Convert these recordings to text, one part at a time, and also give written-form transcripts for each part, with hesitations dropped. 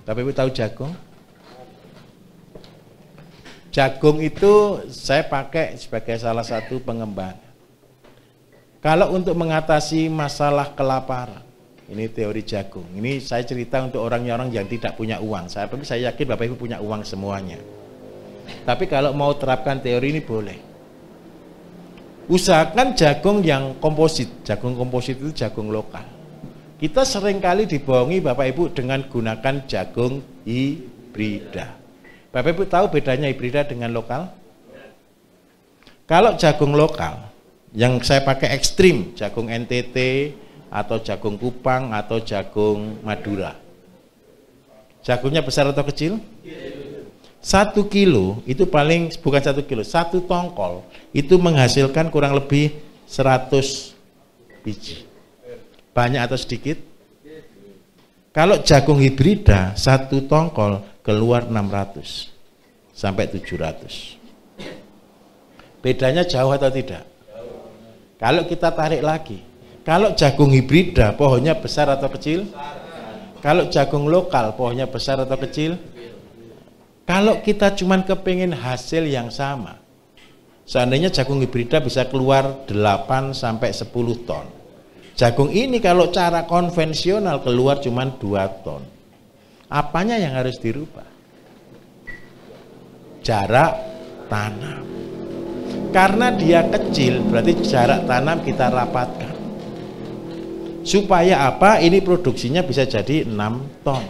Bapak Ibu tahu jagung? Jagung itu saya pakai sebagai salah satu pengembangan. Kalau untuk mengatasi masalah kelaparan, ini teori jagung. Ini saya cerita untuk orang-orang yang tidak punya uang. Tapi saya yakin Bapak Ibu punya uang semuanya. Tapi kalau mau terapkan teori ini boleh. Usahakan jagung yang komposit. Jagung komposit itu jagung lokal. Kita seringkali dibohongi Bapak Ibu dengan gunakan jagung hibrida. Bapak Ibu tahu bedanya hibrida dengan lokal? Kalau jagung lokal, yang saya pakai ekstrim, jagung NTT, atau jagung Kupang, atau jagung Madura. Jagungnya besar atau kecil? 1 kilo, itu paling, bukan 1 kilo, 1 tongkol, itu menghasilkan kurang lebih 100 biji. Banyak atau sedikit? Kalau jagung hibrida, 1 tongkol keluar 600 sampai 700. Bedanya jauh atau tidak? Kalau kita tarik lagi, kalau jagung hibrida pohonnya besar atau kecil? Kalau jagung lokal pohonnya besar atau kecil? Kalau kita cuman kepingin hasil yang sama, seandainya jagung hibrida bisa keluar 8 sampai 10 ton. Jagung ini kalau cara konvensional keluar cuman 2 ton. Apanya yang harus dirubah? Jarak tanam. Karena dia kecil, berarti jarak tanam kita rapatkan. Supaya apa? Ini produksinya bisa jadi 6 ton.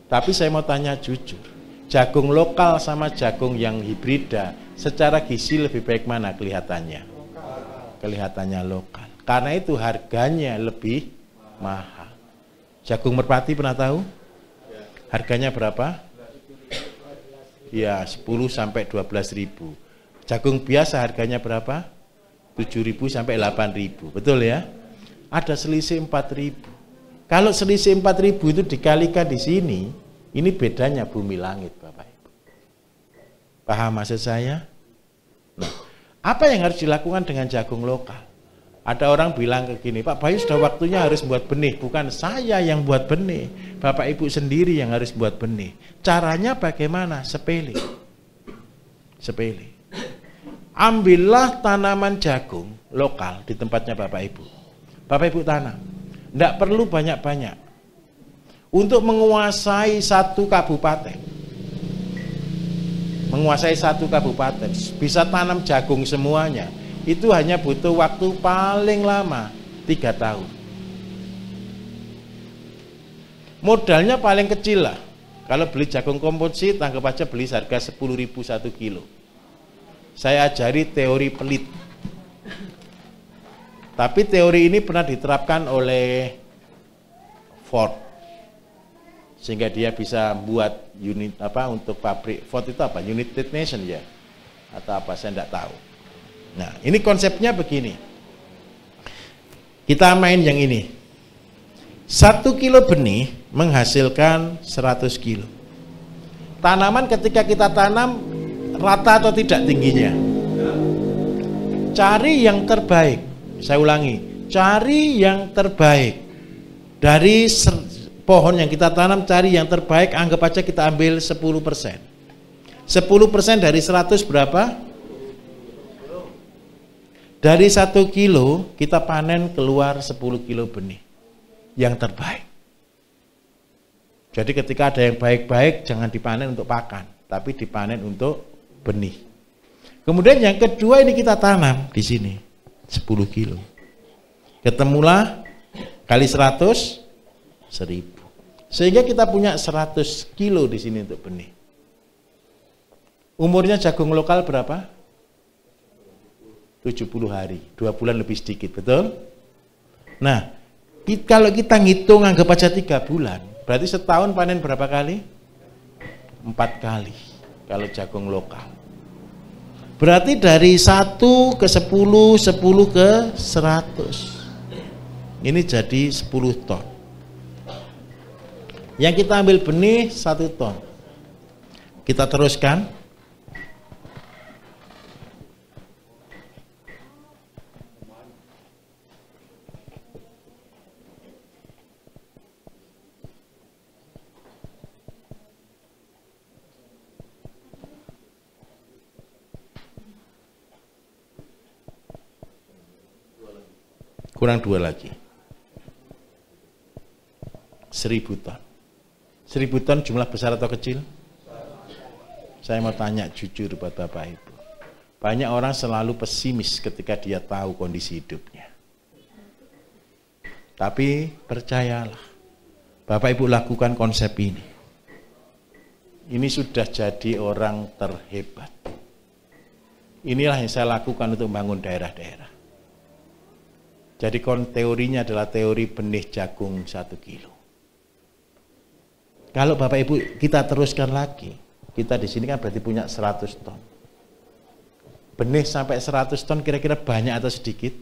Tapi saya mau tanya jujur, jagung lokal sama jagung yang hibrida, secara gizi lebih baik mana kelihatannya? Kelihatannya lokal. Karena itu harganya lebih mahal. Jagung merpati pernah tahu? Harganya berapa? Ya 10 sampai 12 ribu. Jagung biasa harganya berapa? 7.000 sampai 8.000. Betul ya? Ada selisih 4.000. Kalau selisih 4.000 itu dikalikan di sini, ini bedanya bumi langit, Bapak Ibu. Paham maksud saya? Nah, apa yang harus dilakukan dengan jagung lokal? Ada orang bilang ke gini, Pak Bayu sudah waktunya harus buat benih. Bukan saya yang buat benih, Bapak Ibu sendiri yang harus buat benih. Caranya bagaimana? Sepele. Sepele. Ambillah tanaman jagung lokal di tempatnya Bapak Ibu. Bapak Ibu tanam. Tidak perlu banyak-banyak. Untuk menguasai satu kabupaten. Menguasai satu kabupaten. Bisa tanam jagung semuanya. Itu hanya butuh waktu paling lama 3 tahun. Modalnya paling kecil lah. Kalau beli jagung komposit, anggap aja beli harga 10.000 1 kilo. Saya ajari teori pelit. Tapi teori ini pernah diterapkan oleh Ford. Sehingga dia bisa buat unit apa untuk pabrik Ford itu apa? United Nation ya? Atau apa saya tidak tahu. Nah, ini konsepnya begini. Kita main yang ini. 1 kilo benih menghasilkan 100 kilo. Tanaman ketika kita tanam rata atau tidak tingginya? Cari yang terbaik. Saya ulangi, cari yang terbaik. Dari pohon yang kita tanam, cari yang terbaik. Anggap aja kita ambil 10%. 10% dari 100 berapa? Dari 1 kilo kita panen keluar 10 kilo benih yang terbaik. Jadi ketika ada yang baik-baik jangan dipanen untuk pakan, tapi dipanen untuk benih. Kemudian yang kedua ini kita tanam di sini 10 kilo. Ketemulah kali 100 1000. Sehingga kita punya 100 kilo di sini untuk benih. Umurnya jagung lokal berapa? 70 hari, 2 bulan lebih sedikit, betul? Nah, kalau kita ngitung anggap aja 3 bulan, berarti setahun panen berapa kali? 4 kali kalau jagung lokal. Berarti dari 1 ke 10, 10 ke 100. Ini jadi 10 ton. Yang kita ambil benih 1 ton. Kita teruskan. Kurang 2 lagi. 1000 ton. 1000 ton jumlah besar atau kecil? Saya mau tanya jujur buat Bapak Ibu. Banyak orang selalu pesimis ketika dia tahu kondisi hidupnya. Tapi percayalah, Bapak Ibu lakukan konsep ini. Ini sudah jadi orang terhebat. Inilah yang saya lakukan untuk membangun daerah-daerah. Jadi teorinya adalah teori benih jagung 1 kilo. Kalau Bapak Ibu kita teruskan lagi, kita di sini kan berarti punya 100 ton. Benih sampai 100 ton kira-kira banyak atau sedikit?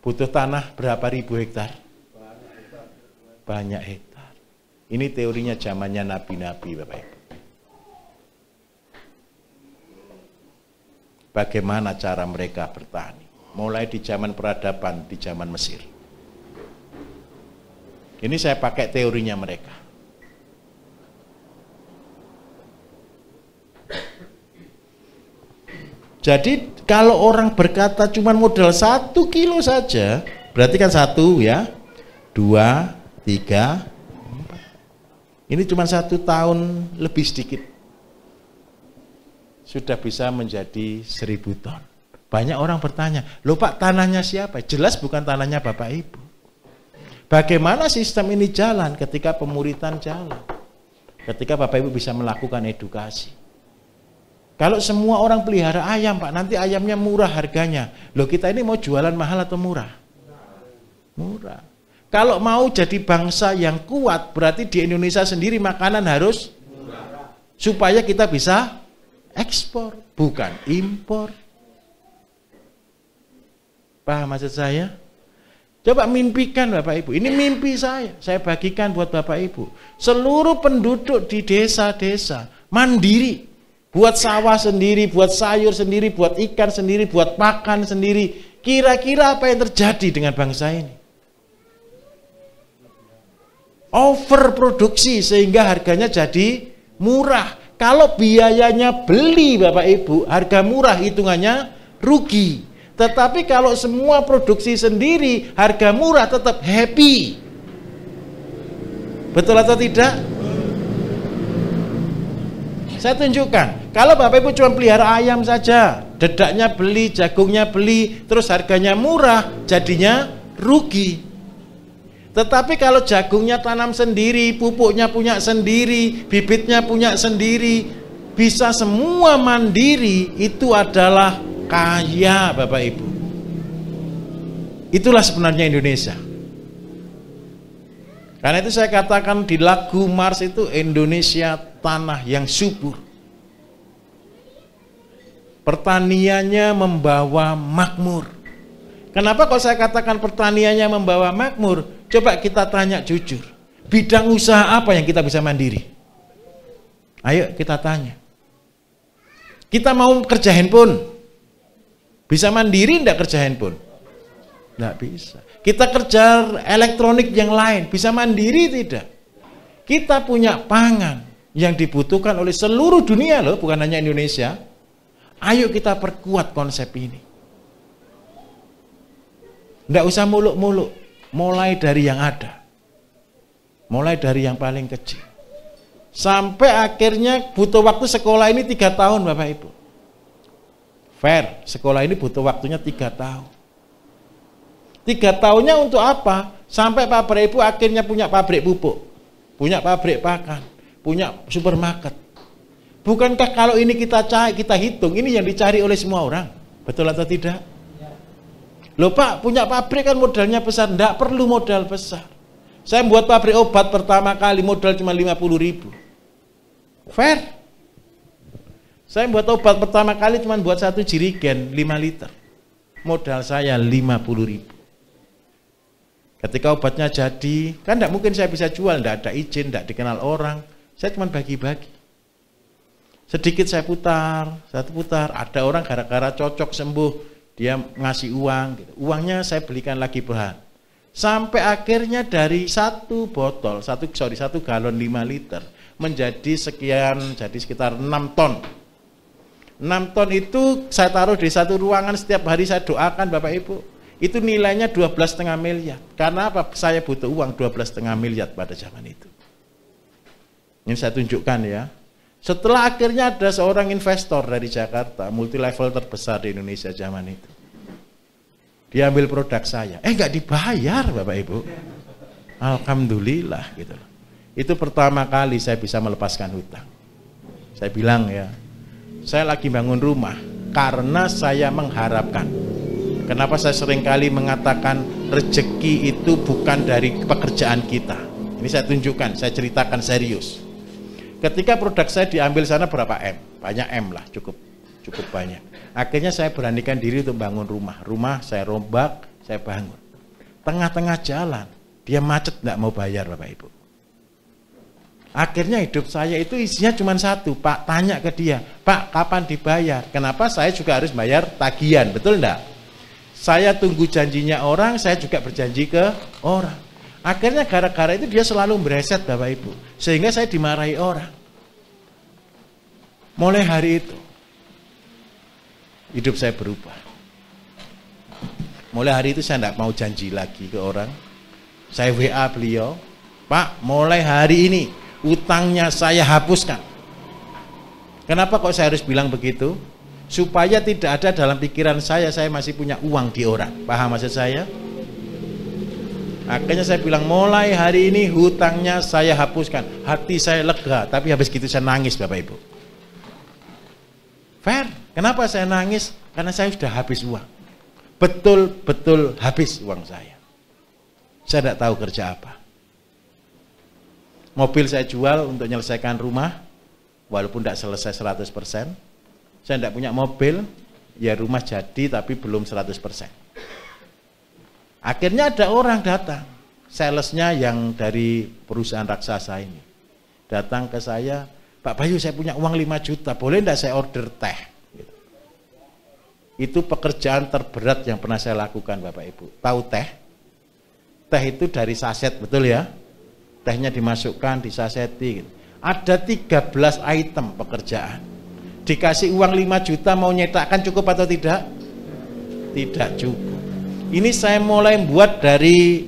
Butuh tanah berapa ribu hektar? Banyak hektar. Ini teorinya zamannya nabi-nabi, Bapak Ibu. Bagaimana cara mereka bertani? Mulai di zaman peradaban, di zaman Mesir. Ini saya pakai teorinya mereka. Jadi kalau orang berkata cuma modal 1 kilo saja, berarti kan 1 ya, 2, 3, 4. Ini cuma 1 tahun lebih sedikit. Sudah bisa menjadi 1000 ton. Banyak orang bertanya, loh Pak, tanahnya siapa? Jelas bukan tanahnya Bapak Ibu. Bagaimana sistem ini jalan ketika pemuritan jalan? Ketika Bapak Ibu bisa melakukan edukasi. Kalau semua orang pelihara ayam, Pak, nanti ayamnya murah harganya. Loh, kita ini mau jualan mahal atau murah? Murah. Kalau mau jadi bangsa yang kuat, berarti di Indonesia sendiri makanan harus murah. Supaya kita bisa ekspor, bukan impor. Paham maksud saya? Coba mimpikan Bapak Ibu. Ini mimpi saya bagikan buat Bapak Ibu. Seluruh penduduk di desa-desa mandiri. Buat sawah sendiri, buat sayur sendiri, buat ikan sendiri, buat pakan sendiri. Kira-kira apa yang terjadi dengan bangsa ini? Overproduksi sehingga harganya jadi murah. Kalau biayanya beli Bapak Ibu, harga murah hitungannya rugi. Tetapi kalau semua produksi sendiri, harga murah tetap happy. Betul atau tidak? Saya tunjukkan, kalau Bapak Ibu cuma pelihara ayam saja, dedaknya beli, jagungnya beli, terus harganya murah, jadinya rugi. Tetapi kalau jagungnya tanam sendiri, pupuknya punya sendiri, bibitnya punya sendiri, bisa semua mandiri, itu adalah kaya Bapak Ibu. Itulah sebenarnya Indonesia. Karena itu saya katakan di lagu Mars itu Indonesia tanah yang subur. Pertaniannya membawa makmur. Kenapa kalau saya katakan pertaniannya membawa makmur? Coba kita tanya jujur. Bidang usaha apa yang kita bisa mandiri? Ayo kita tanya. Kita mau kerja handphone. Bisa mandiri enggak kerja handphone? Enggak bisa. Kita kerja elektronik yang lain, bisa mandiri tidak? Kita punya pangan yang dibutuhkan oleh seluruh dunia loh, bukan hanya Indonesia. Ayo kita perkuat konsep ini. Enggak usah muluk-muluk, mulai dari yang ada. Mulai dari yang paling kecil. Sampai akhirnya butuh waktu sekolah ini 3 tahun Bapak Ibu. Fair, sekolah ini butuh waktunya 3 tahun. 3 tahunnya untuk apa? Sampai Bapak Ibu akhirnya punya pabrik pupuk, punya pabrik pakan, punya supermarket. Bukankah kalau ini kita hitung, ini yang dicari oleh semua orang? Betul atau tidak? Loh Pak, punya pabrik kan modalnya besar. Enggak perlu modal besar. Saya buat pabrik obat pertama kali modal cuma 50.000. Fair. Saya buat obat pertama kali cuma buat 1 jerigen 5 liter. Modal saya 50.000. Ketika obatnya jadi, kan tidak mungkin saya bisa jual, tidak ada izin, tidak dikenal orang. Saya cuma bagi-bagi. Sedikit saya putar, ada orang gara-gara cocok sembuh, dia ngasih uang, gitu. Uangnya saya belikan lagi bahan. Sampai akhirnya dari 1 galon 5 liter, menjadi sekian, jadi sekitar 6 ton. 6 ton itu saya taruh di 1 ruangan, setiap hari saya doakan Bapak Ibu. Itu nilainya 12,5 miliar. Karena apa? Saya butuh uang 12,5 miliar pada zaman itu. Ini saya tunjukkan ya. Setelah akhirnya ada seorang investor dari Jakarta, multi level terbesar di Indonesia zaman itu. Dia ambil produk saya. Nggak dibayar Bapak Ibu. Alhamdulillah gitu loh. Itu pertama kali saya bisa melepaskan hutang. Saya bilang ya, saya lagi bangun rumah karena saya mengharapkan. Kenapa saya seringkali mengatakan rezeki itu bukan dari pekerjaan kita. Ini saya tunjukkan, saya ceritakan serius. Ketika produk saya diambil sana berapa M? Banyak M lah, cukup banyak. Akhirnya saya beranikan diri untuk bangun rumah. Rumah saya rombak, saya bangun. Tengah-tengah jalan, dia macet nggak mau bayar Bapak Ibu. Akhirnya hidup saya itu isinya cuma satu, Pak, tanya ke dia, Pak, kapan dibayar? Kenapa saya juga harus bayar tagihan, betul enggak? Saya tunggu janjinya orang, saya juga berjanji ke orang. Akhirnya gara-gara itu dia selalu bereset Bapak Ibu. Sehingga saya dimarahi orang. Mulai hari itu, hidup saya berubah. Mulai hari itu saya tidak mau janji lagi ke orang. Saya WA beliau, Pak, mulai hari ini utangnya saya hapuskan. Kenapa kok saya harus bilang begitu? Supaya tidak ada dalam pikiran saya masih punya uang di orang. Paham maksud saya? Akhirnya saya bilang, mulai hari ini hutangnya saya hapuskan. Hati saya lega, tapi habis gitu saya nangis Bapak Ibu. Fair, kenapa saya nangis? Karena saya sudah habis uang. Betul-betul habis uang saya. Saya tidak tahu kerja apa. Mobil saya jual untuk menyelesaikan rumah, walaupun tidak selesai 100%. Saya tidak punya mobil, ya rumah jadi tapi belum 100%. Akhirnya ada orang datang, salesnya yang dari perusahaan raksasa ini. Datang ke saya, Pak Bayu saya punya uang 5 juta, boleh enggak saya order teh? Gitu. Itu pekerjaan terberat yang pernah saya lakukan Bapak Ibu. Tahu teh? Teh itu dari saset, betul ya? Tehnya dimasukkan, disaseti. Gitu. Ada 13 item pekerjaan. Dikasih uang 5 juta mau nyetakkan cukup atau tidak? Tidak cukup. Ini saya mulai buat dari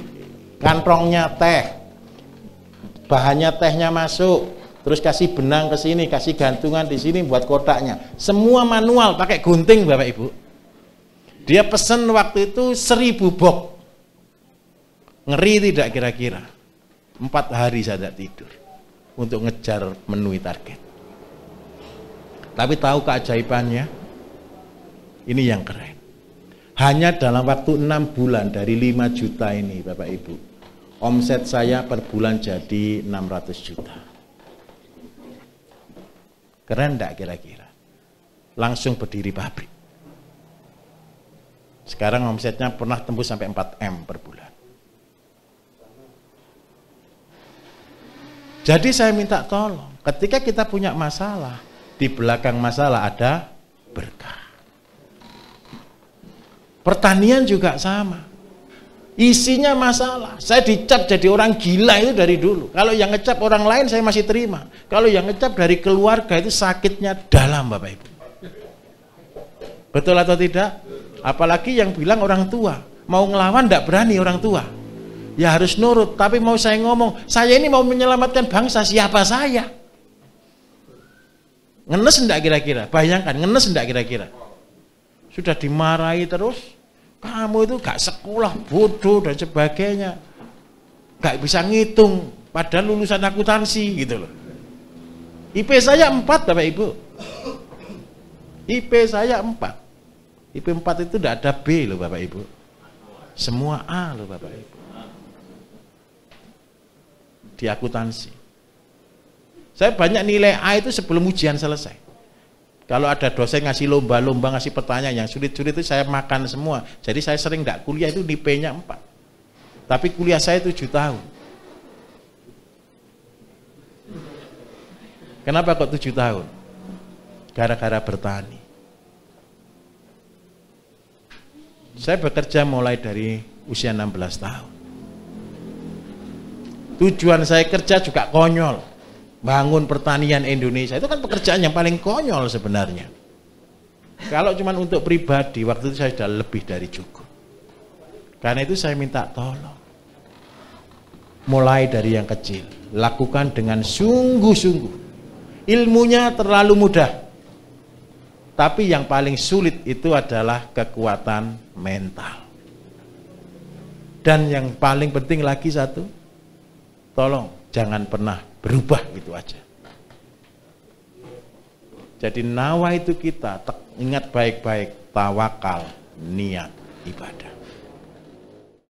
kantongnya teh, bahannya tehnya masuk, terus kasih benang ke sini, kasih gantungan di sini buat kotaknya. Semua manual, pakai gunting Bapak Ibu. Dia pesen waktu itu 1000 box. Ngeri tidak kira-kira? 4 hari saya tidak tidur untuk ngejar memenuhi target. Tapi tahu keajaibannya? Ini yang keren. Hanya dalam waktu 6 bulan dari 5 juta ini Bapak Ibu, omset saya per bulan jadi 600 juta. Keren enggak kira-kira? Langsung berdiri pabrik. Sekarang omsetnya pernah tembus sampai 4M per bulan. Jadi saya minta tolong, ketika kita punya masalah, di belakang masalah ada berkah. Pertanian juga sama. Isinya masalah. Saya dicap jadi orang gila itu dari dulu. Kalau yang ngecap orang lain saya masih terima. Kalau yang ngecap dari keluarga itu sakitnya dalam Bapak Ibu. Betul atau tidak? Apalagi yang bilang orang tua. Mau ngelawan tidak berani orang tua. Ya harus nurut. Tapi mau saya ngomong, saya ini mau menyelamatkan bangsa, siapa saya? Ngenes enggak kira-kira? Bayangkan, ngenes enggak kira-kira? Sudah dimarahi terus. Kamu itu gak sekolah, bodoh dan sebagainya, gak bisa ngitung, padahal lulusan akuntansi gitu loh. IP saya 4 Bapak Ibu. IP saya 4. IP 4 itu tidak ada B loh Bapak Ibu. Semua A loh Bapak Ibu. Di akuntansi. Saya banyak nilai A itu sebelum ujian selesai. Kalau ada dosen ngasih lomba-lomba, ngasih pertanyaan yang sulit-sulit itu saya makan semua. Jadi saya sering enggak kuliah itu IP-nya 4. Tapi kuliah saya 7 tahun. Kenapa kok 7 tahun? Gara-gara bertani. Saya bekerja mulai dari usia 16 tahun. Tujuan saya kerja juga konyol. Bangun pertanian Indonesia itu kan pekerjaan yang paling konyol sebenarnya. Kalau cuma untuk pribadi, waktu itu saya sudah lebih dari cukup. Karena itu saya minta tolong. Mulai dari yang kecil, lakukan dengan sungguh-sungguh. Ilmunya terlalu mudah. Tapi yang paling sulit itu adalah kekuatan mental. Dan yang paling penting lagi satu, tolong jangan pernah berubah, gitu aja. Jadi nawa itu kita ingat baik-baik, tawakal, niat, ibadah.